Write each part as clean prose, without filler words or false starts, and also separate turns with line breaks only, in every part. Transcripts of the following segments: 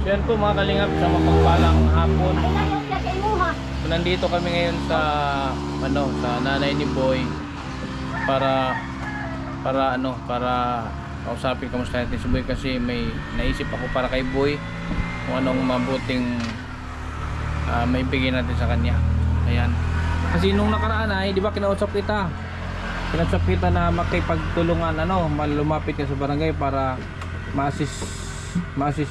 So yan po mga kalingap, sa mapagpalang hapon.
Ay, nandun siya sa imo, ha?
So, nandito kami ngayon sa sa nanay ni Boy para kausapin kamusta natin si Boy kasi may naisip ako para kay Boy kung anong mabuting maibigay natin sa kanya. Ayan. Kasi nung nakaraan ay, di ba kinausap kita na makipagtulungan lumapit ka sa barangay para ma-assist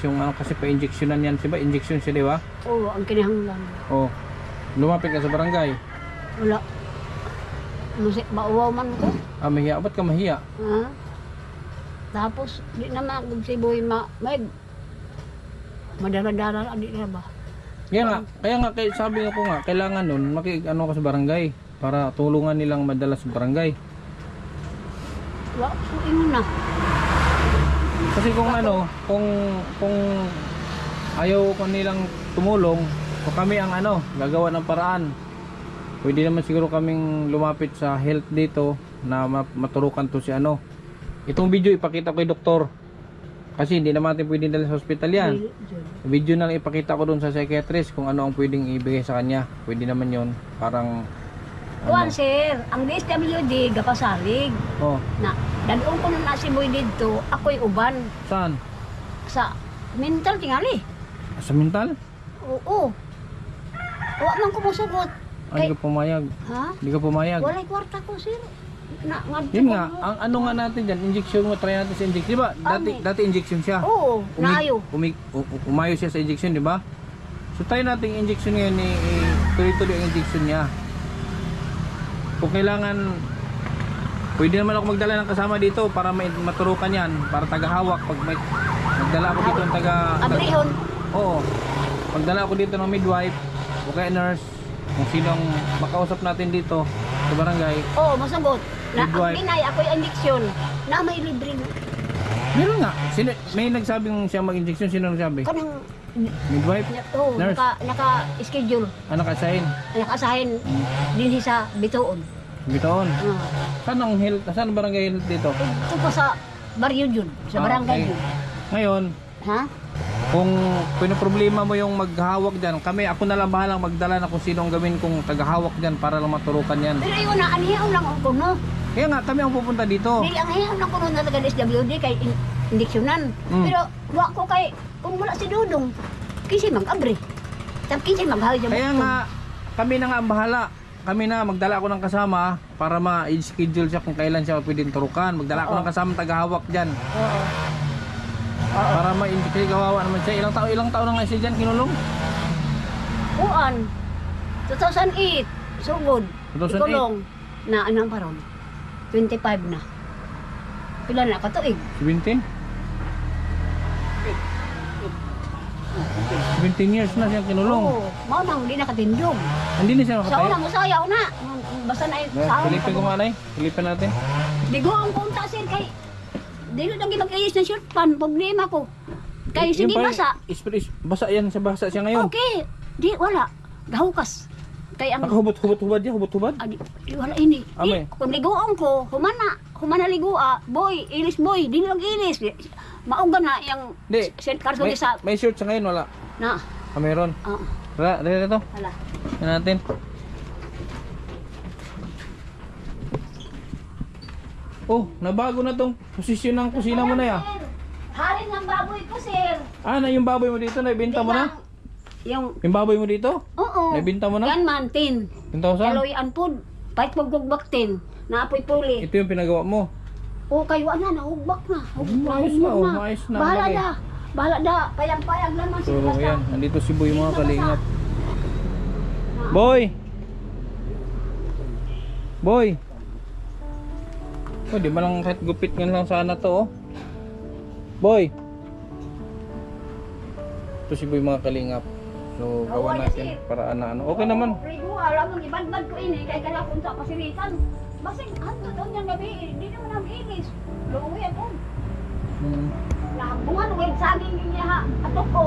yung kasi pa-injectionan yan, diba? Injection siya, di ba?
Oo, ang kinahanglan.
Oh. Lumapit ka sa barangay.
Wala. Musik, mauwaw man ko.
Mahiya. Ba't ka mahiya?
Ha? Tapos, di na magsiboy may madara-dara, di na ba?
Kaya nga sabi ko nga, kailangan nun ka sa barangay para tulungan nilang madala sa barangay.
Wala, suin mo na.
Kasi kung ayaw ko nilang tumulong, o kami ang gagawa ng paraan. Pwede naman siguro kaming lumapit sa health dito na maturukan to si Itong video ipakita ko kay doktor. Kasi hindi naman natin pwedeng dala sa hospital yan. Video na lang ipakita ko doon sa psychiatrist kung ano ang pwedeng ibigay sa kanya. Pwede naman yon, parang
Kuan sir, ang DSWD gapasalig.
Oh,
Na dadong ko na si Boy dito, ako'y uban
saan?
sa mental tingali.
Sa mental?
Oo. Wa man ko mosugot.
Hindi ka pumayag.
Ha?
Hindi ka pumayag.
Walay kwarta ko sir.
Yun nga, ang nga natin dyan, injection mo, try natin sa injection. Diba? Dati injection siya.
Oo, naayo.
Umayo siya sa injection, di ba? So try natin yung injection ngayon, tuloy-tuloy ang injection niya. Kung kailangan, pwede naman ako magdala ng kasama dito para maturukan yan, para tagahawak. Pag magdala ako dito ng
Abrihon.
Oo. Magdala ako dito ng midwife, o kaya nurse, kung sinong makausap natin dito sa barangay.
Oo, masagot. Na ang
Midwife.
binay ako'y injection na may libre.
Meron nga. May nagsabing siya mag-injection. Sino nagsabi?
Kanang
Midwife?
Oo,
Nurse?
naka-schedule.
Nakasahin?
Nakasahin din sa Bitoon.
Bitaon. Saan ang health? Saan ang barangay health dito?
Ito pa sa Barrio Jun, sa Barangay
okay.
Jun.
Ngayon,
Ha?
kung pinoproblema mo yung maghawak dyan, ako na lang bahalang magdala na kung sino ang gawin kong tagahawak dyan para lang maturukan yan.
Pero yun na, anihaw lang ako no.
Kaya nga, kami ang pupunta dito.
Dili ang hihaw lang ko na taga SWD kay injeksyonan. Pero wa ko kay, kung wala si Dudong, kasi mag-abre. Tapos kasi maghawi dyan.
Kaya nga, kami na nga ang bahala. Kami na, magdala ako ng kasama para ma-schedule siya kung kailan siya pwedeng turukan. Magdala ako ng kasama tagahawak dyan.
Oo.
Para ma-indicate, kawawa naman siya. Ilang taon na nga siya dyan, kinulong?
Uan. 2008. Sugod.
2008?
Ikulong. Na anong paron? 25 na. Pila na katuig?
17? 17 years na siya kinulong.
Oo. Mao nang di nakatindog.
Hindi na siya
Sa
makatayo.
una mo sayaw na. Basta na sa
Silipin ko manay. Silipin natin.
Digo ang punta sir kay dili lagi mag-ayos na short pan problema ko. Kay sige
Yung
basa.
Basa yan, basa siya ngayon.
Okay. Di wala. Gahukas. Kay ang
Nakahubot-hubot niya, hubot-hubot.
di wala ini.
Ame.
Kung liguan ko, humana ligua, boy, ilis boy, dili lang ilis. Mauga na yung
Di.
St. Carson sa
May shirt siya ngayon, wala.
na.
Meron. Wala, dali ito.
Hala.
Yan natin. Oh, nabago na tong posisyon ng kusina mo na ya.
Hari ng baboy ko, sir.
Na yung baboy mo dito, naibenta mo na?
Yung
Yung baboy mo dito?
oo.
Naibenta mo na?
Yan man, 10.
10,000?
Kaloy ang food. Pahit pagbugbak 10. Naapoy puli.
Ito yung pinagawa mo.
O kayo na, nahugbak na.
Maayos na, maayos na.
Bahala
Lagi.
da. Bahala da. Payag-payag naman
So,
sila.
yan. Nandito si Boy mga kalingap. Boy! Boy! Oh, di ba lang kahit gupit nga lang sana to, oh. Boy! Ito si Boy mga kalingap. So, gawa natin para ano. Okay naman.
Rigo, alam mo, ibad-bad ko ini. Kaya kaya kung sa pasiritan. Basing, hanto doon yung gabi. Hindi naman namin inis. Luwi ako. Bungan, huwag saging niya ha. Atok ko.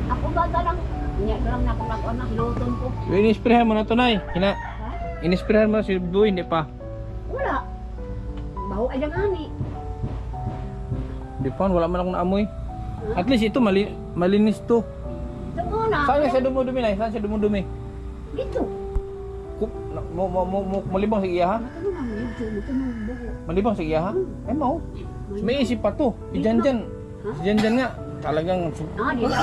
Ako ba lang. Niya lang na kung nakuha na. Luton ko.
So, inisprehan mo na to, Nay. Inisprehan mo na si Boy, hindi pa.
Wala. Baho ay ang ani.
Di pa, wala man akong naamoy. At least ito malinis to.
Ito muna.
Saan siya dumudumi na? Saan siya dumudumi?
Dito.
Malibang sa iya ha?
Ano nga dito? Ito nang buho.
Malibang sa iya ha? Eh mau. May isip pa to. Si Janjan. Si Janjan nga. Talagang...
Di ba?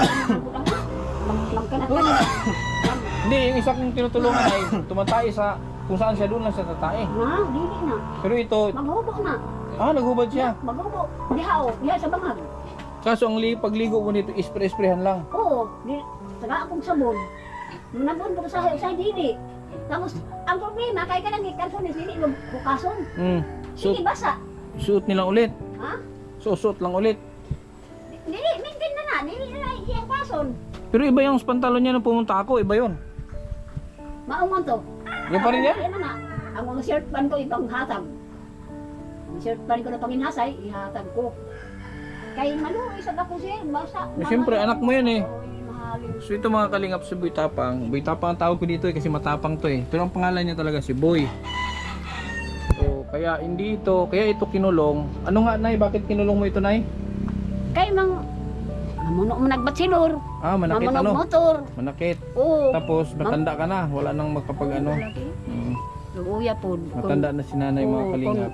Lang ka na.
Hindi, yung isa kong tinutulungan ay tumatay sa... Kung saan siya doon lang siya tatay.
Dili na.
Pero ito...
Maghubog na.
Naghubad siya.
Maghubog. Diha sa bangag.
Kaso ang pagligo mo nito, spray-sprayhan lang.
Oo. Taga akong sabon. Nabon ko sa dili. Tapos, ang problema, kaya ka lang ikalson, hindi mo bukason. Sige, basa.
Suot nilang ulit.
Ha?
Suot lang ulit.
Dili, maintain na. Dili na iyang kason.
Pero iba yung pantalon niya nung pumunta ako, iba yun.
Maungon to.
Yung pa rin yan?
Ano na? Ang mga shirt pan ko, ibang hatag. Ang shirt pan ko na panginhasay, ihatag ko. Kaya maluwi sa ako siya, basa.
Siyempre, anak mo yan eh.
Mahalin.
So ito mga kalingap si Boy Tapang. Boy Tapang ang tawag ko dito kasi matapang to eh. Pero ang pangalan niya talaga si Boy. So kaya hindi ito, kaya ito kinulong. Ano nga Nay, bakit kinulong mo ito Nay?
Kaya mamuno mo nagbatsilor.
Manakit
Mamuno
ano?
motor.
Manakit.
Oo.
Tapos matanda ka na, wala nang magkapag ano.
Luuya po.
Matanda na si Nanay mga
Oo,
kalingap.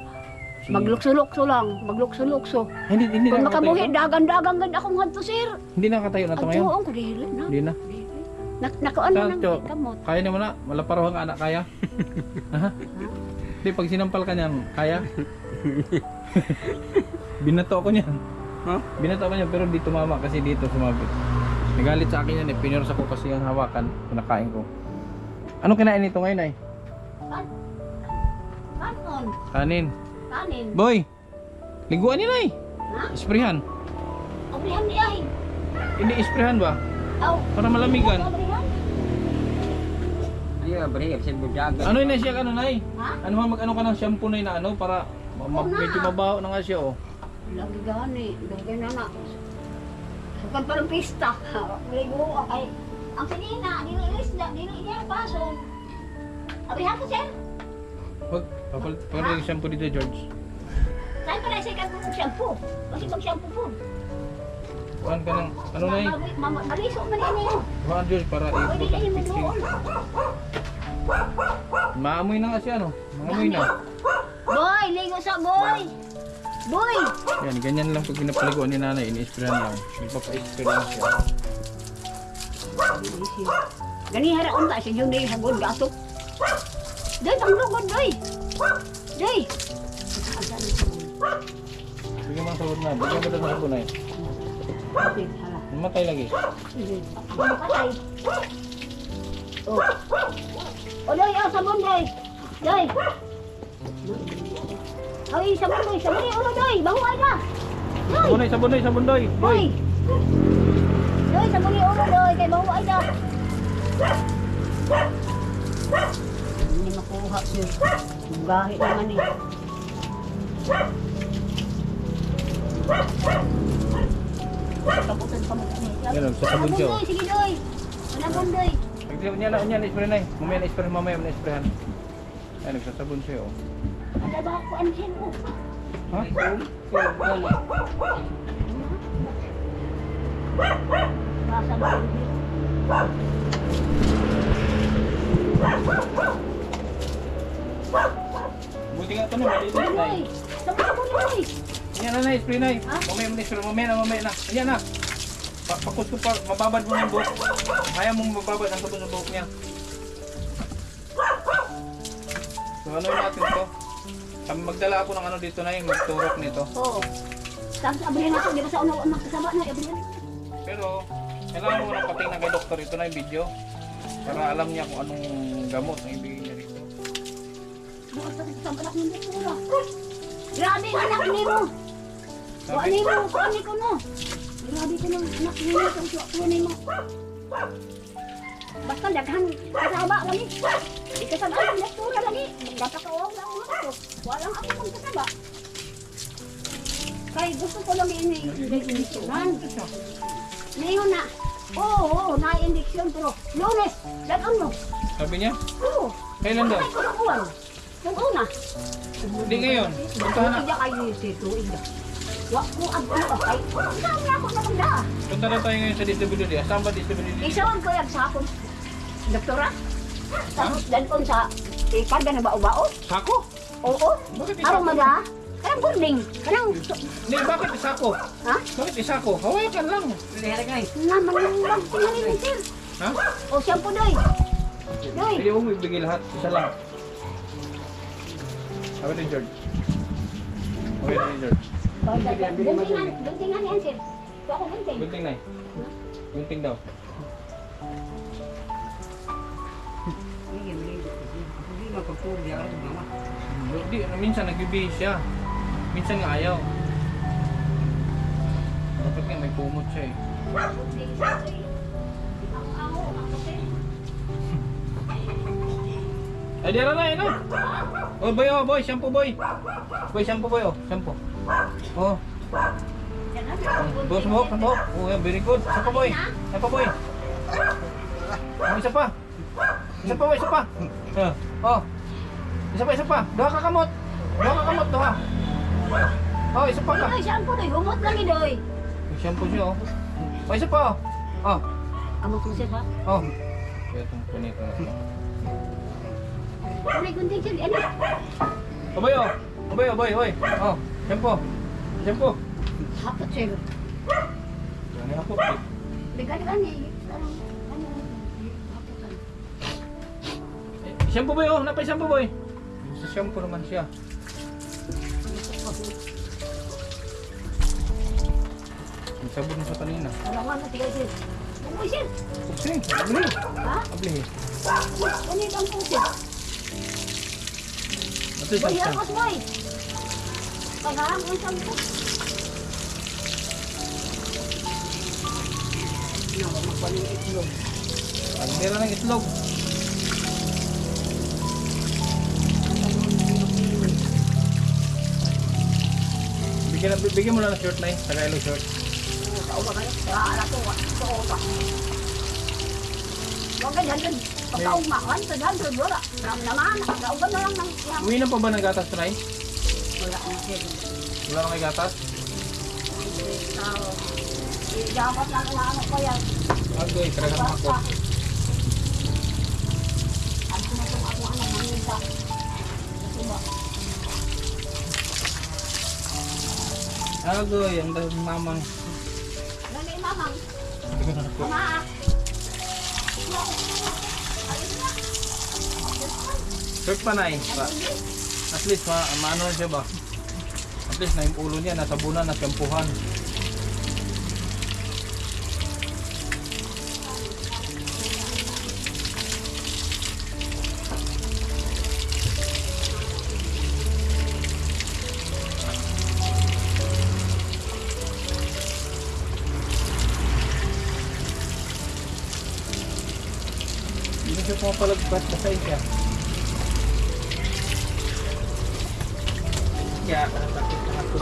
Maglukso-lukso lang, maglukso-lukso.
Hindi
Kung
nakatayo
makabuhi,
to?
dagan-dagan ganda akong hanto, sir.
Hindi nakatayo na ito
Ang
ngayon?
tuong ko, dili na.
Hindi na.
Nakuan na
Cho,
ng kamot.
kaya naman na, malaparohang anak kaya? Ha? Hindi, pag sinampal ka niyan, kaya? Binato ako niyan. Binato ako niyan pero di tumama kasi dito sumabit. Nagalit sa akin yan eh, pinursa ko kasi yung hawakan, pinakain ko. Anong kinain nito ngayon ay?
Kanon,
Kanin.
kanin.
Boy, liguan niya na eh.
Ha?
Isprehan.
Abrihan di ay.
Hindi isprehan ba?
Aw.
Para malamigan.
Abrihan?
Iya, beri kasi budagan.
Ano yun siya ano nay?
Ha?
Ano ba mag-ano ka ng shampoo na yun na ano para medyo mabaho na nga siya oh.
Lagi gani, dugay na na. Sukan pa ng pista. Ligo ay. Ang sinina, dili isda, dili niya paso. Abrihan ko, sir.
Wag, papalit yung shampoo dito George.
Saan pa na siya kung shampoo? Kasi mag-shampoo po.
Kuhan ka ng, ano nay?
Maliso man niya.
Kuhan George para
Pwede na yung
i-fixing.
mag-uol.
Maamoy na nga siya ano? Maamoy na.
Boy, ligo sa boy. Boy.
Yan, ganyan lang pag pinapaliguan ni nanay, ini-sprayan lang. Nagpapa-spray lang siya.
Gani haraon ta siya yung day hagod gatok. Day panglugod day. Day.
Bigyan mo ang sahod na. Bigyan mo daw ng sabon ay. Namatay lagi.
Patay. Oh. Oh, day, sabon day. Day. Ay, sabon day, ulo day, bahuay na. Day.
Sabon ay, sabon ay, sabon doy.
Day. Day, sabon day, ulo day, kay bahuay na. Hindi makuha siya. Gahit naman eh. Taputan pa mo kami.
Yan, nagsasabon siya, oh.
Sige, doy. Sabon day.
Niya na-spray na eh. Mamaya na-spray, mamaya na-sprayan. Ay, nagsasabon siya oh.
Ada ba ako anhin mo?
Ha?
Basa ba?
Buti nga ito na, malinis na
Doy.
eh.
Sabon day.
Yan na na-spray na eh.
Ha?
Mamaya na-spray, mamaya na. Ayan na. Pakus ko pa, mababad mo ng buhok. Kaya mong mababad ang sabon sa buhok niya. So ano yun natin to? Magdala ako ng ano dito na yung magturok nito.
Oo. Tapos abrihan natin, di ba sa una magkasama na, abrihan.
Pero kailangan mo na pating na kay doktor ito na yung video. Para alam niya kung anong gamot ang ibigay niya dito.
Bukas sa isang anak ng doktora. Grabe ang anak ni mo. Kuha
Sabi,
ni mo, kuha ni ko no. Grabe ko ng anak ni mo, kuha ni mo. Basta daghan, kasaba lagi. Ikasaba ang doktora lagi. Magkakawag lang mga ito. Walang ako kung kasaba. Kaya gusto ko lang ini-injeksyonan. Ngayon na. Oo, na-injeksyon pero lunes, dagang mo.
sabi niya,
Oo.
kailan daw?
Ay, kulakuan. Yung una.
Hindi ngayon. Puntahan na.
Ida kayo yung tito, ida. Wak ko ang ano kay. Saan na ako nakanda?
Punta na tayo ngayon sa DSWD. Saan ba DSWD?
Isawan ko yan sa akong doktora. Tapos dan ko sa ikarga na bao-bao.
Sako?
Oo.
Bakit
Arong
isako?
maga. Kanang boarding. Kanang...
Hindi, bakit isako?
Ha?
Bakit isako? Hawakan lang.
Naman lang. Tingnan rin, sir.
Ha?
O, shampoo, doy. Doy.
Hindi mo bibigay lahat. Isa lang. Sabi ni George. Okay ni George.
Guntingan yan, sir. Ito ako gunting.
Gunting na Gunting daw. Hindi, minsan nagbibihis siya. Minsan nga ayaw. Dapat nga may pumot siya eh. Ay, dira na yun oh. Oh boy, shampoo boy. Boy, shampoo boy oh, shampoo. Oh. Boss mo, oh. Oh, yeah, very good. Isa pa boy. Isa pa boy. Oh, isa pa. Isa pa boy, isa pa. Oh. Isa pa. Duha ka kamot. Duha. Oh, isa pa ka.
Doy, shampoo, doy. Humot lang ni doy.
May shampoo siya oh. Oh, isa pa oh. Oh.
Amo ko, sir, ha?
Oh. Kaya itong punito na ito.
Ano gunting, sir? Ano?
Oh, boy oh. Boy. Oh, shampoo.
Hapot, sir.
Yan yung hapot eh.
Degan ni. Ano? Hapotan.
Shampoo boy oh, napay shampoo boy. Sa shampoo naman siya. Ang sabon mo sa kanina.
Alawan na, tigay, sir. Ano, sir?
Kupsing, abli.
Ha?
Abli.
Ganit ang po, sir.
Ito
Boy,
siya.
hapot, boy. Pagharang ang shampoo. Magpaling itlog.
Ang meron ng itlog. Bigyan mo lang ng short na Tagalog short.
Tao ba kayo? Ala to, tao ba? Huwag ka dyan, pagkauma ka, sa dyan, wala. Naman, nauban na lang ng yan.
Uwi na pa ba ng gatas tonight?
Wala ang sir.
Wala na may gatas?
Tao. Dapat lang na ano ko yan.
Agoy, karagan ako.
Ang sinasong ako ano, manita. Diba?
Agoy, ang dahil mamang.
Nanay mamang,
Hindi ko na ako.
mamaa.
Short pa na At least, maano na siya ba? At least na yung ulo niya, nasa bunan, nasa kampuhan. Hindi na siya pumapalagbat, basahin siya. Kaya, parang sakit na ako.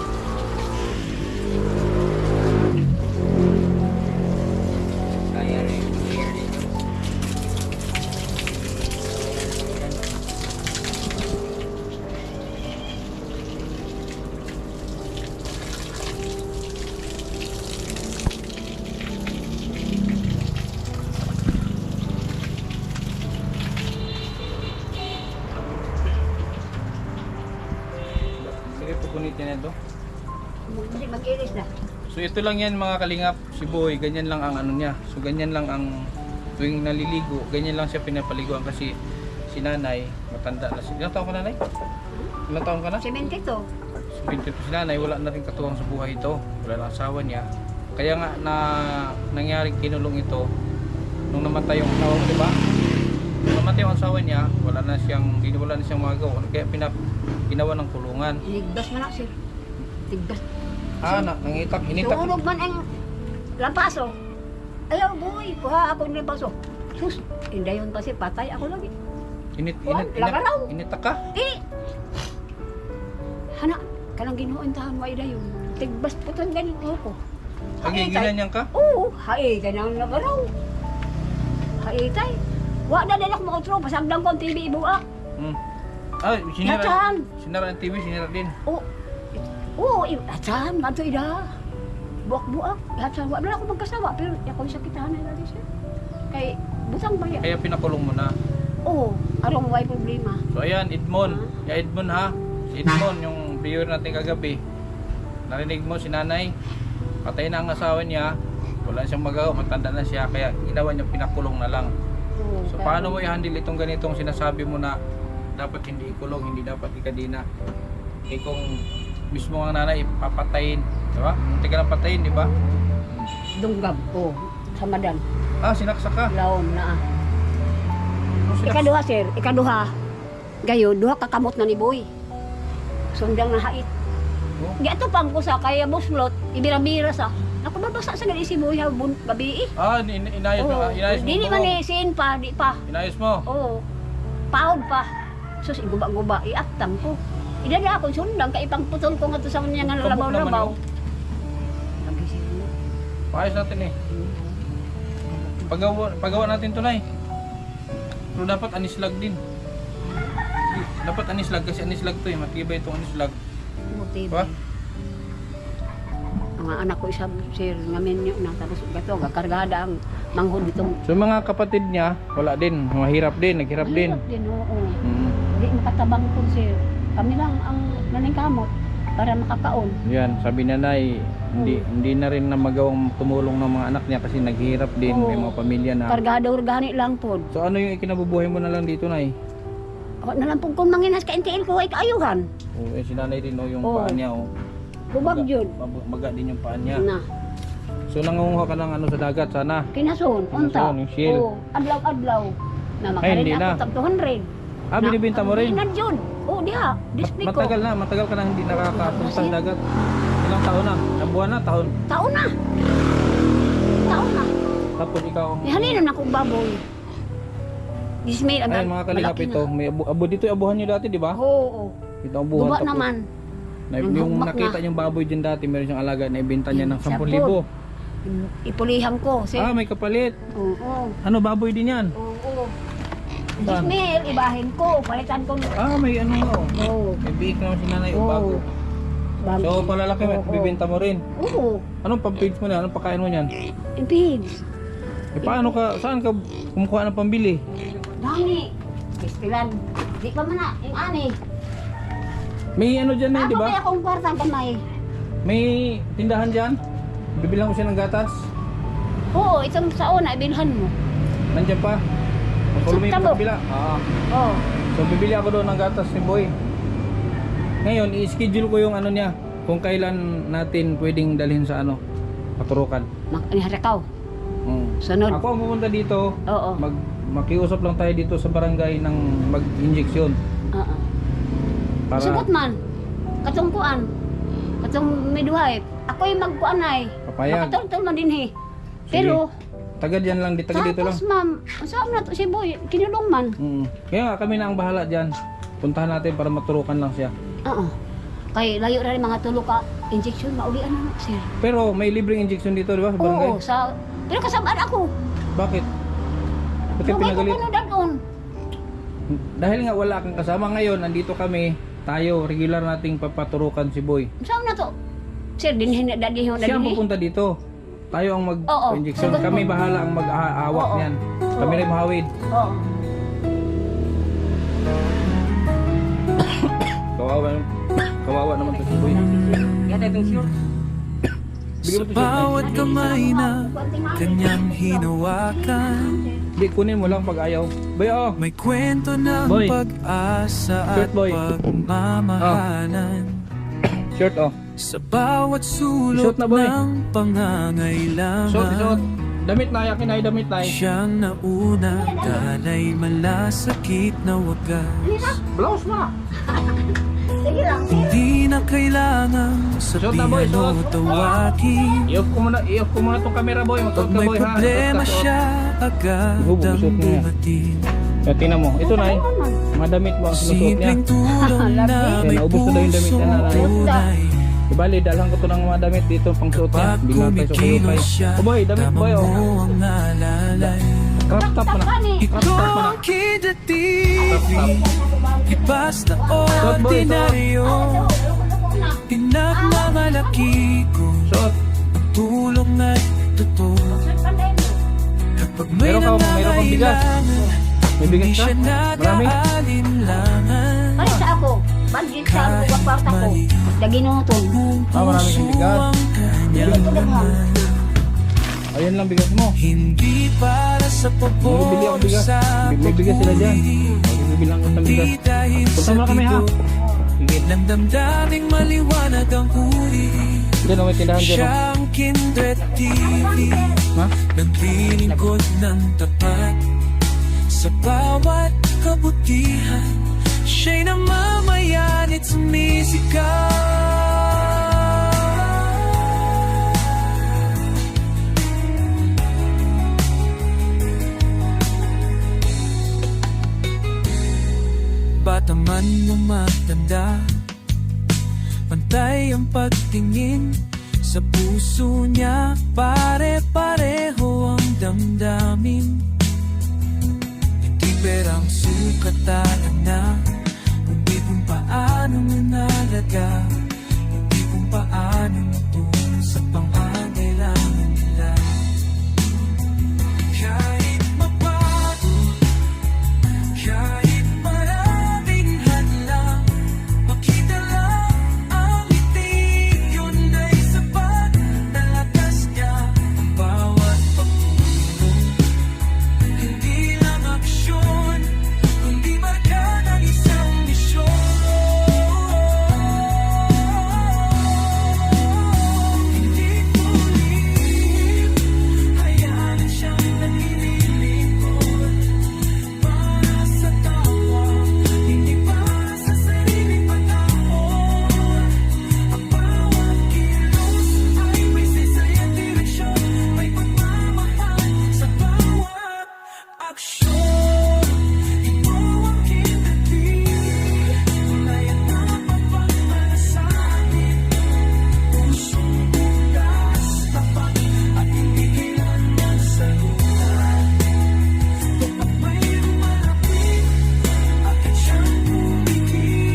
Kaya rin, clear din yun. Sige, pupunitin na ito.
Hindi mag-iris na.
So ito lang yan mga kalingap, si Boy, ganyan lang ang ano niya. So ganyan lang ang tuwing naliligo, ganyan lang siya pinapaliguan kasi si nanay, matanda na si... Ilang taon ka nanay? Ilang taon ka na?
Semente to.
So, 22 si nanay, wala na rin katuwang sa buhay ito. Wala na asawa niya. Kaya nga na nangyaring kinulong ito nung namatay yung asawa mo, di ba? Nung namatay yung asawa niya, wala na siyang magagawa. Kaya ginawa ng kulungan.
Iligdas man na, sir. Tigdas.
Nangitak, hinitak.
Sunog man ang lampaso. Ayaw, boy. Kuha ako ng lampaso. Sus, hindi yun kasi patay ako lagi.
Initak ka?
Hana, kanang ginuuntahan mo ida yun. Tigbas po ito ganin ko.
Pagigilan niyan ka?
Oo, hae, ganang nagaraw. Hae tay. Wa na din ako makotro, pasagdang ko ang TV ibuak.
Sinara ang TV, sinara din.
Oo, atsan, mato ida. buak-buak. Lahat sa wala ako magkasawa pero ako sakitan na lagi siya. Kay butang ba ya?
Kaya pinakulong mo na.
Oo, arong may problema.
So ayan, Edmond. Ya Edmond ha. Si Edmond, yung viewer natin kagabi. Narinig mo si nanay. Patay na ang asawa niya. Wala siyang magawa, matanda na siya. Kaya ginawa niya pinakulong na lang.
Oo,
So
kaya-
paano mo i-handle itong ganitong sinasabi mo na dapat hindi ikulong, hindi dapat ikadina? Eh kung mismo ang nanay papatayin, di ba? Munti ka lang patayin, di ba?
Dunggab ko sa madan.
Ah, sinaksak ka.
Laom na.
Sinaksak.
Ikaduha sir, ikaduha. Gayo, duha ka kamot na ni Boy. Sundang na hait.
Oh.
Gato pang ko sa kaya buslot, ibira-bira sa. Naku babasa sa gali si Boy ha gabi.
Ah, inayos mo, inayos mo.
Dili man ni sin pa, di pa.
Inayos mo.
Oo. Paod pa. Sus iguba-guba iaktam ko. Idada ako sundang kay pangputol ko ngadto sa kanya nga
Kabuk naman
labaw-labaw.
yun.
Lagi siya.
Paayos natin eh. Pagawa natin to, Nay. Pero dapat anislag din. Dapat anislag kasi anislag to eh. Matibay itong anislag.
Motibo.
Ba?
Ang mga anak ko isa sir ngamen nyo na tapos gato gakargada ang manghod itong
So mga kapatid niya, wala din. Mahirap din, naghirap din.
mahirap din. Oo.
Mm.
Hindi makatabang po sir. Kami lang ang naningkamot para makakaon.
Yan, sabi na Nay, hindi na rin na magawang tumulong ng mga anak niya kasi naghirap din. May
Oo.
mga pamilya na.
Kargado organic lang po.
So ano yung ikinabubuhay mo na lang dito, Nay?
Ako na lang po kung manginas ka intiin ko ay kaayuhan.
Oh, eh, si nanay din, oh, yung
Oo.
paa niya. Oh.
Bubag yun.
Maga din yung paa niya.
Na.
So nangunguha ka ng ano sa dagat, sana.
Kinason. Unta.
Kinason, yung shield.
Oo. Adlaw-adlaw. Na
Ay, hindi
makarin
na.
ako tag 200.
Ah, binibenta mo rin?
Hindi na yun. Oo, diha. Display ko.
Matagal ka na hindi nakakapunta sa dagat. Ilang taon na? Ilang buwan na? Taon?
Taon na. Taon na.
Tapos ikaw,
Ihalinan na akong baboy. Dismay agad.
ayun mga kalingap
malaki
ito, may abo dito yung abuhan nyo dati, di ba?
Oo.
Ito ang buhan
Guba
tapos.
naman. Ang
Yung
hugmak
nakita
na.
yung baboy dyan dati, meron siyang alaga na ibenta niya ng
Siya
10,000.
Ipulihan ko. Sir.
Ah, may kapalit.
Oo.
Ano, baboy din yan?
Oo.
Saan?
Dismay, ibahin ko. Palitan ko.
Ah, may ano nga, oh.
Oo.
May biik naman si nanay,
Oo.
o bago. So, palalaki, may
Oo.
bibenta mo rin.
Oo.
Anong pang-feeds mo na? Anong pakain mo niyan?
Impigs.
Eh, paano ka, saan ka kumukuha ng pambili?
Dami. Pistilan. Di pa man na. Yung ani.
May ano dyan na,
Ako
di ba?
kaya kung kwartang kamay.
May tindahan dyan? Bibilang ko siya ng gatas?
Oo, itong sa una, ibilhan mo.
Nandiyan pa? Magkulumi
Sa
pa
tabo.
kabila? Oo.
Oo.
So bibili ako doon ng gatas ni Boy. Ngayon, i-schedule ko yung ano niya. Kung kailan natin pwedeng dalhin sa ano, paturukan.
Aniharakaw. Sunod.
Ako ang pumunta dito,
Oo.
makiusap lang tayo dito sa barangay ng mag-injection.
Oo.
Para
Sugot man. Katungkuan. Katong midwife. Ako yung magkuanay.
papayag.
Makatultol man din he.
Sige.
Pero,
Taga dyan lang, taga dito lang.
tapos ma'am, saan na to si Boy? Kinulong man.
Kaya nga, kami na ang bahala dyan. Puntahan natin para maturukan lang siya.
Oo. Kay layo na rin mga tulo ka injection, maulian na sir.
Pero may libreng injection dito, di ba? Sa barangay.
Oo, pero kasabaan ako.
Bakit? Ba't ka
Lugay ko
pinagalit?
kuno dadon.
Dahil nga wala kang kasama ngayon, nandito kami, tayo, regular nating papaturukan si Boy.
Saan na to? Sir, dinhin na dadin
Siya ang pupunta dito. Tayo ang
Oo.
mag-injection.
Sagot
Kami
mo.
bahala ang mag-aawak
Oo.
niyan. Kami rin mahawid.
Oo.
Kawawa naman to si Boy.
Yata itong sure.
Bigyan mo to
Sa
siya.
bawat kamay na kanyang hinawakan,
Hindi, kunin mo lang pag ayaw. Boy, oh.
may kwento ng
Boy.
pag-asa
Short
at
boy.
pagmamahalan.
Shirt, oh.
Sa bawat sulot
Short na, boy.
ng pangangailangan,
Suot. Damit na, yakin ay damit na.
siyang nauna, dalay malasakit na wagas.
Blouse mo na.
Sige lang, sir.
Di na kailangang
Short na, boy,
sabihan o
short.
tawagin.
I-off ko muna tong camera, boy. Magsuot
Pag
ka,
may
boy, ha.
problema
Suot ka, suot.
siya, agad
Ihubo,
ang
suot niya.
dumating.
Kaya tingnan mo. Ito na, mga damit mo ang sinusuot niya.
Simpleng tulong na may
Naubos na daw yung damit
pusong
niya, nanay.
tunay.
Ibali, dalhan ko to ng mga damit dito pang suot niya.
Pag
Biglang tayo sa kulupay.
kumikilos siya,
Oh boy, damit
tama
boy, oh.
mo ang alalay.
Crop top mo na.
Ito
Crop top mo na.
ang Kida TV, ibas na
boy,
ordinaryo. Pinagmamalaki ko
Suot.
ang at totoo.
Panday mo.
Kapag may
Meron kang bigas? May bigas
hindi
ka?
siya
Marami?
nag-aalinlangan.
Pare sa ako, budget sa ako, kwarta ko. Lagi nunutun.
Marami kang bigas.
Hindi ko daghan.
Ayun lang bigas mo.
Hindi para sa
Bibili ako
pabor
bigas.
sa
May bigas sila dyan. Bibili lang ko ng
Di
bigas.
dahil
Punta
sa
mo na kami ha.
bigo
Sige.
ng damdaming maliwanag ang uri.
Diyan, may tindahan dyan.
Siya ang Kindred TV,
Ha?
naglilingkod ng tapat sa bawat kabutihan. Siya'y namamayan at sumisigaw. Bata man o matanda, pantay ang pagtingin sa puso niya. Pare-pareho ang damdamin. Hindi perang sukatan na, kundi kung paano manalaga, hindi kung paano matulong sa pangangailangan nila. Kahit mabago, kahit maraming hadlang, makita lang ang ngiti, yun ay sapat na lakas niya. Ang bawat pagtulong, hindi lang aksyon, kundi marka ng isang misyon. Hindi tuloy, hayaan siyang naglilingkod para sa tawa, hindi para sa sariling panahon. Ang bawat kilos ay may sisaya direksyon, may pagmamahal sa bawat aksyon. Ito ang kinatili, tunay at napapagmana sa akin. Pusong bukas, tapat at hindi kailanman salutan. Kapag may lumalapit, agad siyang kumikilos.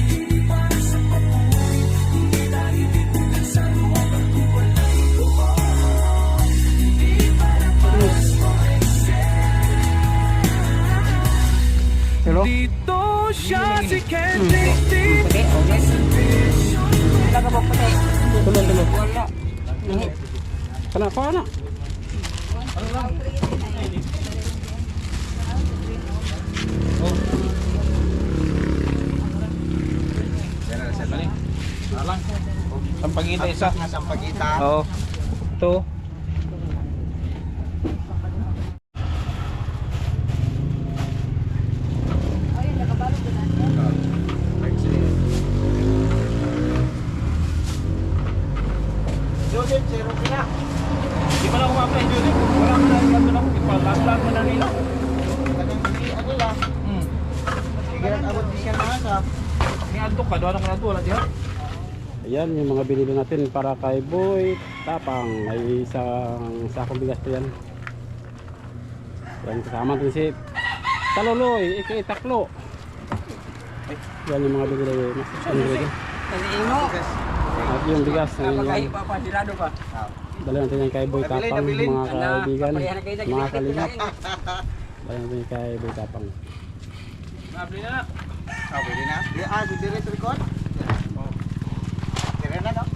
Hindi para sa papuwi, hindi dahil ikutan sa luwag ang tuwalay ko. Hindi para sa
Hello?
dito siya si Kendrick TV.
Puti, okay. Wala ka ba puti?
Tulong, tulong.
Wala.
Kenapa anak? Oh. Alang. Sampagita isa.
Sampagita.
Oo. Ito.
Joseph, zero kina.
Di ba na kumapay, Joseph? Wala ka na yung lang. Ipalaslag mo na nila.
Kanang hindi ano lang. Sige, abot di siya na sa.
Ni Antok ka, doon ako na ito. Wala diha.
Ayan yung mga binili natin para kay Boy Tapang. May isang sakong bigas to yan. Yan kasama din si Taluloy, Taklo. Yan yung mga binili. At yung bigas na yun. Dali natin yan kay Boy Tapang, mga kaibigan, mga kalingap. Dali natin yan kay Boy Tapang.
Nabili na na.
Pwede na. Di si direct record. Dire na daw.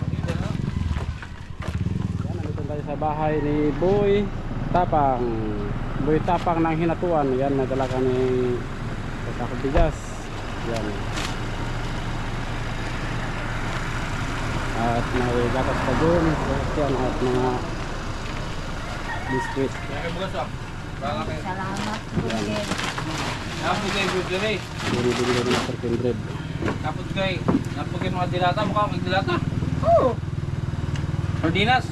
Yan, nandito tayo sa bahay ni Boy Tapang. Boy Tapang ng Hinatuan. Yan, nadala kami sa sakong bigas. Yan. At may gatas pa doon. Yan, at mga biskuit.
Kaya kayo bukas ah. Baka kayo.
Salamat.
Yan.
Napos kayo, Joseph.
Binibili ko ng Sir Kindred.
Napos kayo. Napos kayo mga dilata. Mukha kang dilata.
Oo.
Sardinas.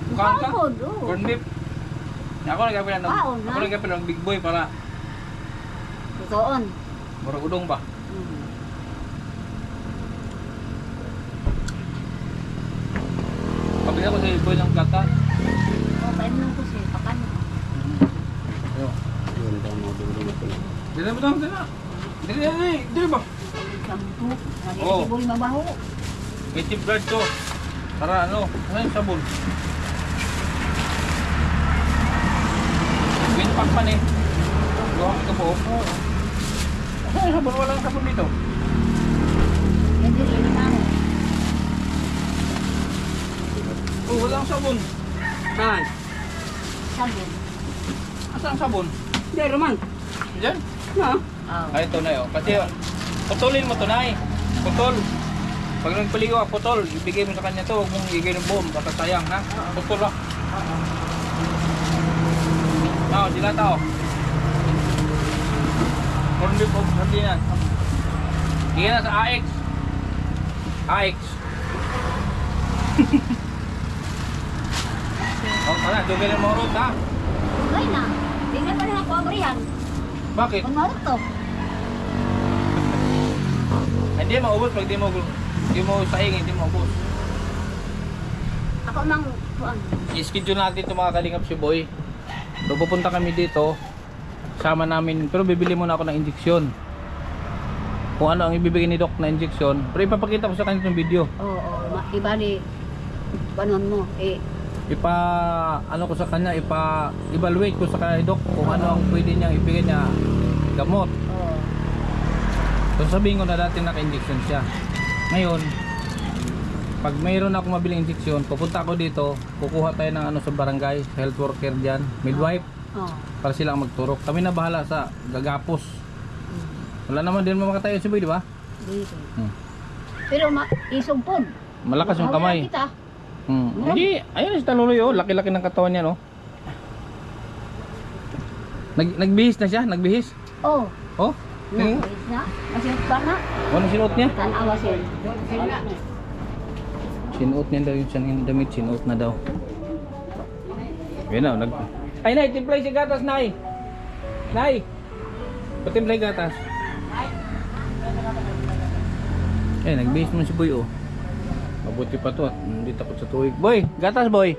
Mukha ka.
Bakod, oo.
Corn beef. Ako nagkapila ng
Baon na.
ako nagkapila ng big boy para
Tutoon.
murag udong ba. Pabili ako sa boy ng gata.
O, paano nang ko siya? Pakan.
Ayo.
Yun daw mga binili natin.
Dili mo daw, dili. Dili ba?
Sampu.
Oo.
Nagigibol mabaho.
May tip guard to. Tara, ano? Ano yung sabon? Winpack pa eh. Gawa ka po. Ano yung sabon? Walang sabon dito.
Yan din, yan ang ano.
Oh, walang sabon.
Saan?
Sabon.
Asan ang sabon?
Hindi, Roman.
Diyan?
Ha?
Ay, ito na yun. Kasi putulin mo ito na eh. Putol. Pag nagpaligo ka, putol. Ibigay mo sa kanya to. Huwag mong ibigay ng buom. Baka sayang ha. Putol lang. Oo, sila tao. Corn beef o sardinas. Hingin na sa AX. AX. O, tara. Dugay mo root ha.
Okay na. Tingnan pa rin ako abrihan.
Bakit?
Kung marot to.
Hindi maubos pag di mo saing, hindi mo ubos.
Ako mang kuan.
I-schedule natin ito mga kalingap si Boy. So pupunta kami dito. Sama namin, pero bibili muna ako ng injeksyon. Kung ano ang ibibigay ni Doc na injeksyon. Pero ipapakita ko sa kanya itong video.
Oo, iba ni panon mo.
Ano ko sa kanya, evaluate ko sa kanya ni Doc kung ano ang pwede niyang ibigay niya gamot.
Oo.
So sabihin ko na dati naka-injection siya. Ngayon, pag mayroon ako mabiling injeksyon, pupunta ako dito, kukuha tayo ng ano sa barangay, health worker diyan, midwife,
Oo.
para sila ang magturok. Kami na bahala sa gagapos. Wala naman din makatayo si Boy, di ba?
Dito.
Hmm.
Pero isugpod.
Malakas yung kamay.
Kita.
Hindi, ayun si Taluloy oh, laki-laki ng katawan niya no. Nagbihis na siya, nagbihis.
Oh.
Oh, tingin.
Nais na. Masih pa na.
Ano sinuot niya?
Tanawa siya.
Sinuot niya daw yung siyang damit, sinuot na daw. Yan na, Ay, Nay, timplay si gatas, Nay. Nay, patimplay gatas. Eh, nagbihis mo si Boy, oh. Mabuti pa to at hindi takot sa tuwig. Boy, gatas, Boy.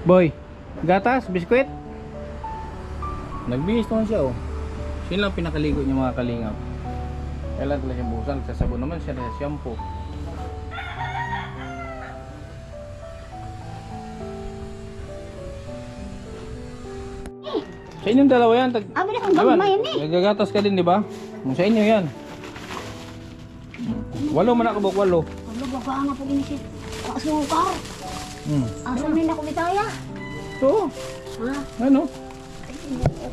Boy, gatas, biskwit. Nagbihis naman siya, oh. Yun lang pinakaligo niya mga kalingap. Kailan talaga siyang buhusan, sasabon naman siya na shampoo. Sa inyong dalawa yan.
Abi na kung gagmayan eh.
Nagagatas ka din, di ba? Sa inyo yan. 8 man nakabok, 8.
Ano ba ka nga po inisip? Asukar. Asa rin ako bitaya.
So,
Ha?
ano?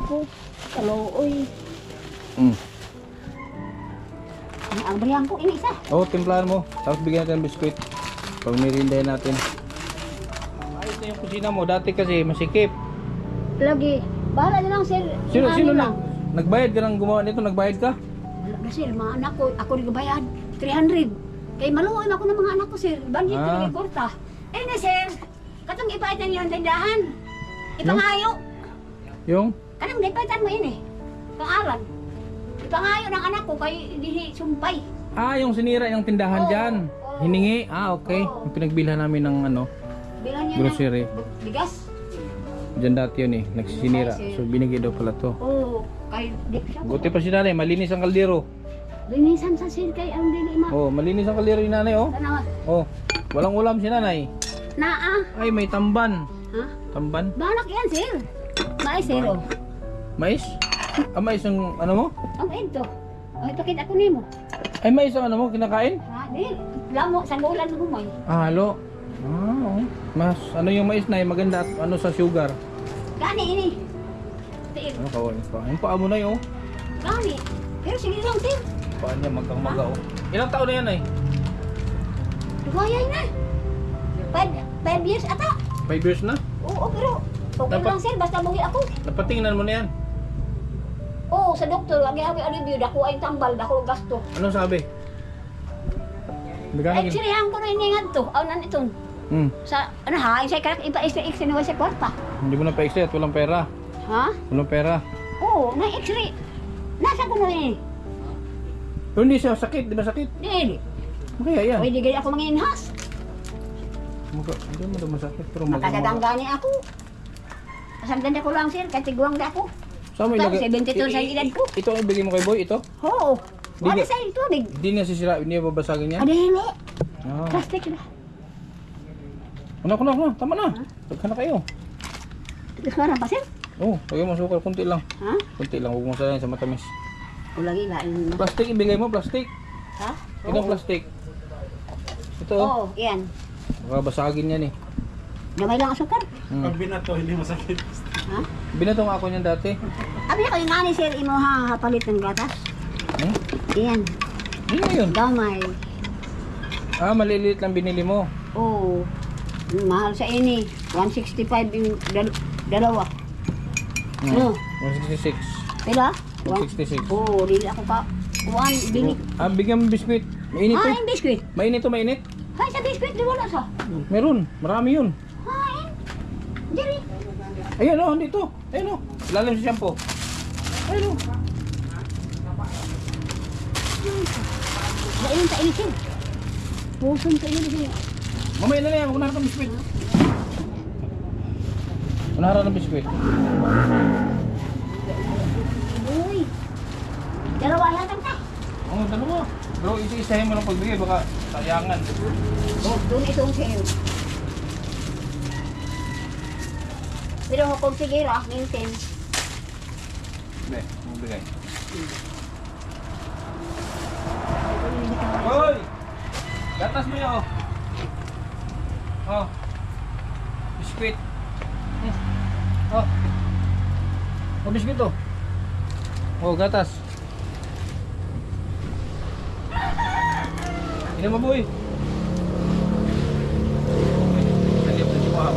Ako. Kalooy. Ang bariyan ko inisa.
Oh, timplahan mo. Tapos bigyan natin ng biskuit. Pag nirindahin natin. Ayos na yung kusina mo. Dati kasi masikip.
Lagi. Bahala na lang sir.
Sino
Ano
na?
lang.
Nagbayad ka ng gumawa nito? Nagbayad ka?
Wala na sir. Mga anak ko. Ako rin bayad. 300. Kay maluoy ako ng mga anak ko sir. Bandit ko
Ah.
rin korta. Eh na sir. Katong ipaitan niyo ang tindahan. Ipangayo.
Yung?
Kanang ipaitan mo yun eh. Pangalan. Ipangayo ng anak ko kay hindi sumpay.
Ah, yung sinira yung tindahan
Oo.
dyan.
Oo.
Hiningi? Ah, okay.
Oo.
Yung pinagbilhan namin ng ano,
Bilang niya
grocery.
ng bigas.
Dyan dati yun eh. Nagsisinira. So binigay daw pala to.
Oo. Kay di siya.
Buti pa si nanay. Malinis ang kaldero.
Linisan sa sir kay ang dili ma.
Oh, malinis ang kaldero ni nanay oh.
Tanawa.
Oh, walang ulam si nanay.
Naa.
Ay, may tamban.
Ha?
Tamban?
Banak yan sir. May zero.
Mais? Ah, mais ang ano mo?
Ang ito. Ay pakita ko nimo.
Ay, mais ang ano mo? Kinakain?
Ha? Di. Lamo sa gulan mo mo.
Ah, halo. Ah, oh. Mas, ano yung mais na maganda at ano sa sugar?
Gani ini. Tiil.
Ano kawan pa? Yung paa mo na yun oh.
Gani. Pero sige lang sir.
Paa niya magkang maga oh. Ilang taon na yan ay?
Dugayay na. 5 years ata.
5 years na?
Oo, pero okay
Dapat-
lang sir basta bugi ako.
Napatingnan mo na yan.
Oo, sa doktor lagi abi review dako ay tambal dako gasto.
Anong sabi?
Ay
Nagkano?
sirihan ko na ini ngadto. Aw nan iton. Sa ano ha, isa karak ipa X-ray sa kwarta.
Hindi mo na pa-x-ray at walang pera.
Ha?
Walang pera.
Oo, na X-ray. Nasa ko na eh.
Pero hindi siya sakit, di ba sakit?
Dili.
Kaya yan.
Pwede gaya ako manginhas.
Hindi mo daw masakit pero
Makadadangga ni ako. Kasagdan ko lang sir, katiguang da ako.
Saan mo ilagay?
72 sa edad ko.
Ito ang ibigay mo kay Boy, ito?
Oo.
Di
Wala
ba-
sa tubig.
Hindi niya sisira, hindi niya babasagin yan?
Adili.
Ah.
Plastic na.
Kuna. Tama na. Tagka na kayo.
Gusto na pa, sir?
Oh, lagyan mo sukal. Kunti lang.
Ha?
Kunti lang. Huwag mo salayin sa matamis.
O lagi, lain mo.
Plastic, ibigay mo. Plastic.
Ha?
Itong plastic. Ito. Oh.
Oo, yan.
Baka basagin yan eh.
Gamay lang asukal.
Hmm.
binato, hindi masakit.
Ha?
Binatong ako niyan dati.
Abi na kayo nani, sir, imo ha, hapalit ng gatas.
Hmm?
Yan,
Hindi mo yun.
gamay.
Ah, maliliit lang binili mo.
Oo. Mahal sa ini. 165 yung dalawa. Ano?
166.
Pila?
166.
Oo, dili ako ka. Bili.
Ah, bigyan mo biskwit. Mainit to.
Yung biskuit.
Mainit to, mainit.
Hay, sa biskuit, di wala sa.
Meron. Marami yun.
Hay. Diri.
Ayan o, dito. Ayan o. Lalim sa shampoo. Ayan o.
Lain sa inisin. Puson ka inisin.
Mamaya na yan. Unahan ng biskwit. Unahan ng biskwit.
Uy. Dalawa yata ka.
Oo, dalawa. Bro, isa-isahin mo lang pagbigay. Baka sayangan.
Oh, doon itong sa'yo. Pero kung sige ra, maintain.
Hindi, magbigay. Hoy! Gatas mo yun, oh. Oh. Biskwit. Oh. Oh, biskwit, oh. Oh, gatas. Ini mo, boy. Salip na si Wahab.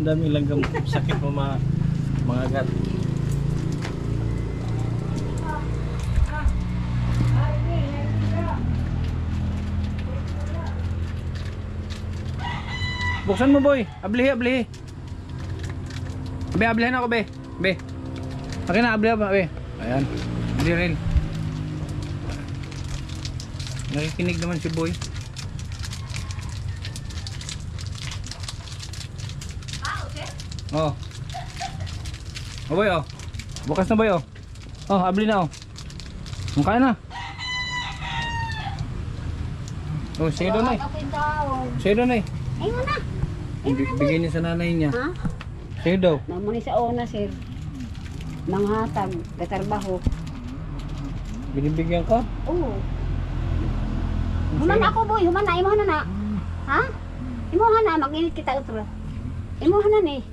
Ang dami lang sakit mo mga gat. Buksan mo, boy. Ablihi. Ablihan ako, be. Be. Akin na, ablihan, be. Ayan. Hindi rin. Nakikinig naman si boy. Oh. Oh, boy, oh. Bukas na, boy, oh. Oh, abli na, oh. Mukha na. Oh, sige doon, eh. Sige doon, eh.
Ay mo na.
Bigay niya sa nanay niya.
Ha?
Sige daw.
Namuni sa una, sir. Manghatag, katarbaho.
Binibigyan ka?
Oo. Human na ako, boy. Human na. Imuha na. Ha? Imuha na. Mag-init kita utro. Imuha na ni.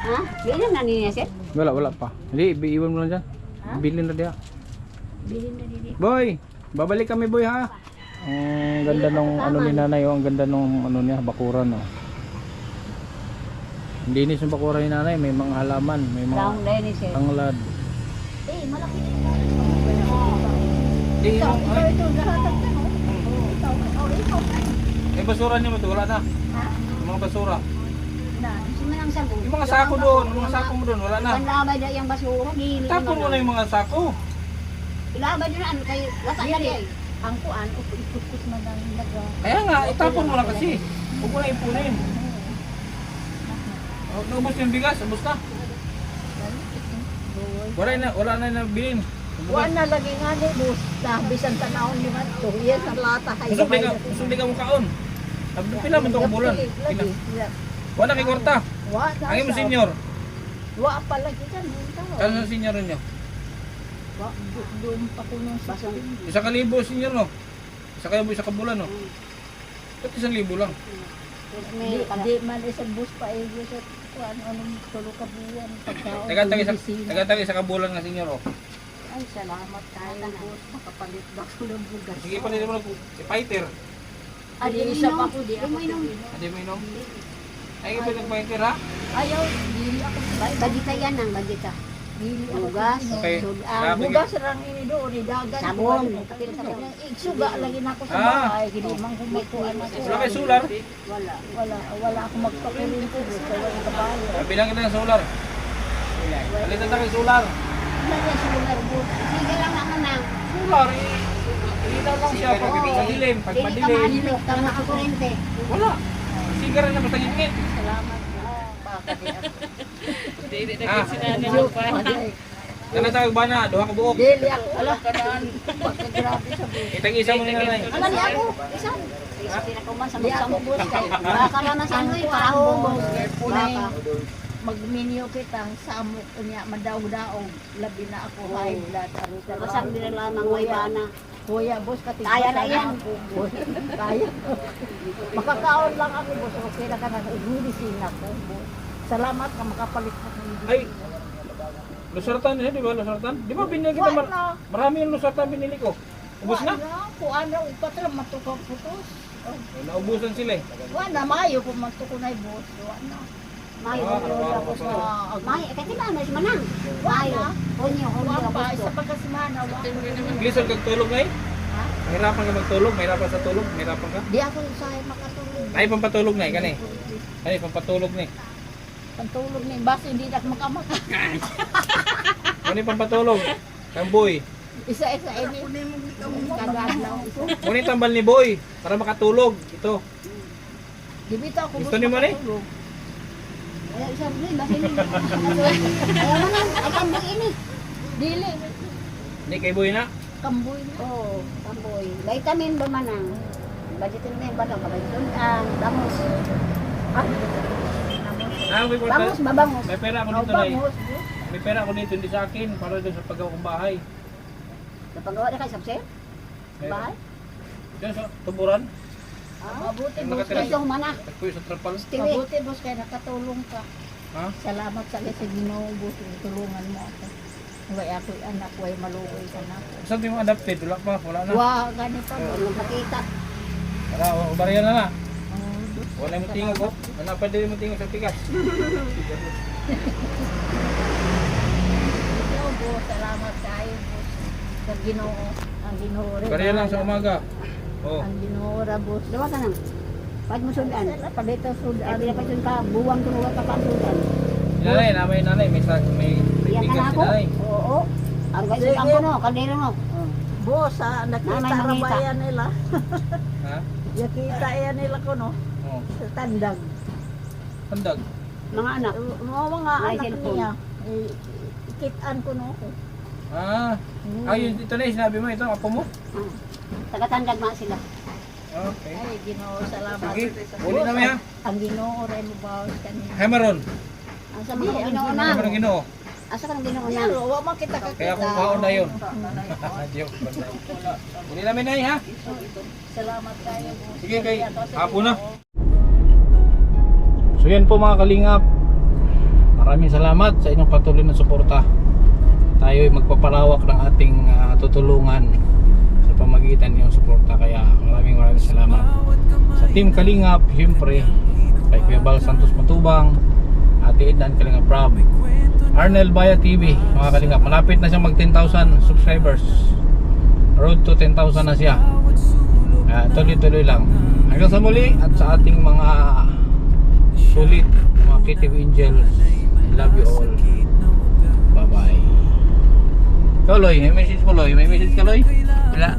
Ha? Bilin na niya, sir?
Wala pa. Hindi, iwan mo lang dyan.
Ha?
Bilin na diya.
Bilin na didi.
Boy, babalik kami, boy, ha? Ang ganda nung ano ni nanay, oh. Ang ganda nung ano niya, bakuran, oh. Hindi ni yung bakuran ni nanay, may mga halaman, may mga
Down din ni sir.
tanglad.
Eh, malaki.
Hindi, yung, ay,
Ito, nahatag ka, no? Ikaw.
may basura niyo mo ito, wala na.
Ha?
Yung mga basura.
Na, simanang sago.
Yung mga sako doon, yung mga sako mo doon, wala na.
Ilabay na yung basura.
Tapon mo na yung mga sako.
Ilabay na ano kayo. Lata na rin. Ang kuan, ikut-ikut man ang nagwa.
Kaya nga, itapon mo na kasi. Huwag mo na ipunin. Oh, naubos yung bigas, ubos na. Wala na nabilin.
Kuan na lagi nga ni bus. Bisan tanawon ni man to. Yes, ang lata kayo.
Kusog di ka mo kaon. Pila man itong bulan. Pila. Wala kay kwarta.
Wa.
Ang imo senior.
Wa pala kita nito.
Kano ang senior ninyo?
Wa doon pa ko nung basong.
1,000 senior, no? Isa ka bulan, no? Ba't 1,000 lang?
Di man isang bus pa eh sa kuan anong tulo ka buwan pagkaon.
Taga-taga isa ka bulan nga senior, oh.
Ay, salamat tayo bus. Makapalit ba ko ng bugas.
Sige pa nila mo fighter.
Adi isa pa ko di ako.
Hindi mo inom? Ay, iba nag-fighter, ha?
Ayaw, dili ako. Bagita yan ang bagita. Dili ako. Bugas.
Okay.
Bugas rang ini do ni dagat. Sabon. Igsuga lagi na ako sa bahay. Hindi man kumikuan ako.
Wala kay solar?
Wala ako magpakurin ko. Wala kabayo.
Bilang kita ng solar. Palitan na kay solar.
Wala yan sa lugar bus. Sige lang naman na.
Solar, ilaw lang siya pag madilim. Pag
Dili ka
madilim,
maanilog, tama ka kurente.
wala. Sigara na basta gitgit.
Salamat.
Kana tawag ba na? Duha ka buok.
Dili ako wala ka naan. Pagkagrabe sa buhay.
Itang isa mo na nanay.
Ano niya ako? Isang. Isa pinakuman sa mga bus kay. Baka naman sa ano eh, paraho. Baka.
Magminyo kitang samok niya madaog-daog. Labi na ako high blood.
Masang din lamang way bana.
Kuya, boss, katigil
Kaya na yan.
ako, boss. Kaya. Makakaon lang ako, boss. Okay na ka na. Inulisin ako, boss. Salamat ka makapalit ka ng
Ay, lusartan niya, di ba? Lusartan? Di ba binili kita? Marami yung lusartan binili ko. Ubus na?
Kung ano, ipatra matukang putos.
Naubusan sila eh.
Wala, mayo kung matukon ay boss. Wala.
Mayo
Ah,
ko
araw-araw
gusto.
pa
Mayo, kasi ba mas manang. Mayo. Hunyo,
Wala pa,
gusto.
isa pagkasimana, wala.
Glisod kag tulog na eh.
Ha?
Mahirapan ka magtulog, mahirapan sa tulog, mahirapan ka.
Di ako sa makatulog.
Ay, pampatulog na eh, kani. Ay, pampatulog na eh.
Pantulog ni bas, hindi na ako makamaka.
Ano yung pampatulog? Kang boy.
Isa-isa ini. Kagadlaw.
Ano yung tambal ni boy? Para makatulog. Ito.
Di bitaw ko
Gusto ni mo ni?
makatulog.
Ay, isang rin, basin mo. Ayaw mo nang, ay kamboy ini.
Dili,
Hindi kay boy na.
kamboy na.
Oo, kamboy. Vitamin ba manang? Budgetin mo yung bato, kabaliton. Bangus.
Ah, may kwarta.
Bangus, babangus.
May pera ako
Oh,
dito na eh.
bangus.
May pera ako dito, hindi sa akin. Para doon sa paggawa kong bahay.
Napagawa na kayo sa sir? Bahay?
Diyan sa tuburan.
Mabuti
Yung
boss
nakatira.
kay.
Gusto ko mana.
Nagpuyo sa trapal.
Tiwi.
Mabuti boss kay nakatulong ka.
Ha?
Salamat sa sa Ginoo boss, tulungan mo ako. Way ako anak, way maluoy ka na ako.
Saan di mo adapted? Wala pa, wala na.
Wa gani pa boss.
Huwag makita.
Wala, bariya na na.
Oh, boss.
Wala mo tingog ko. Wala pa din mo tingog sa tigas.
Ikaw boss, salamat kayo boss. Sa Ginoo, ang Ginoo rin.
Bariya lang sa umaga. Oh.
Ang Ginoo ra boss.
Dawa ka nang. Pag mo sudan.
Palito
Ay,
sudan.
pinapasun ka, buwang tumuwa ka pa ang sudan.
Nanay, may
Iyan ka
bigas
na
si
ako?
nanay.
Oo. Ang gaitang ko no, kaldero no.
Boss, nakita
Nanay,
ra
mangita.
ba yan nila?
Ha?
Nakita yan nila ko no.
Oh.
Sa tandag.
Pandag.
Mga anak.
Mga
May
anak
cellphone.
niya. Ikitaan ko no.
Ah. Ayun, ito na yung sinabi mo. Ito, apo mo.
Taga-tandag mga sila.
Okay.
Ay, Ginoo, salamat.
Sige, uli na mo ha.
Ang Ginoo rin mo ba kanina.
Hemaron.
Asa mga ginoon na?
Hemaron ginoo.
Asa ka nang ginoon na?
Pero, wa man kita kakita.
Kaya kung kaon na yun. Joke. Uli namin na ha.
Salamat kayo. boss.
Sige, kay
Ito sa
apo na.
Ginoo.
So yan po mga kalingap. Maraming salamat sa inyong patuloy na suporta. Tayo ay magpapalawak ng ating tutulungan sa pamagitan ng suporta. Kaya maraming salamat sa Team Kalingap, siyempre kay Kuya Bal Santos Matubang, Ate Ednan Kalingap Rob, Arnel Baya TV. Mga Kalingap, malapit na siyang mag 10,000 subscribers. Road to 10,000 na siya. Tuloy-tuloy lang. Hanggang sa muli at sa ating mga sulit mga Kitty Angels, I love you all. Bye bye. Ikaw Loy, may message mo Loy? May message ka Loy? Wala.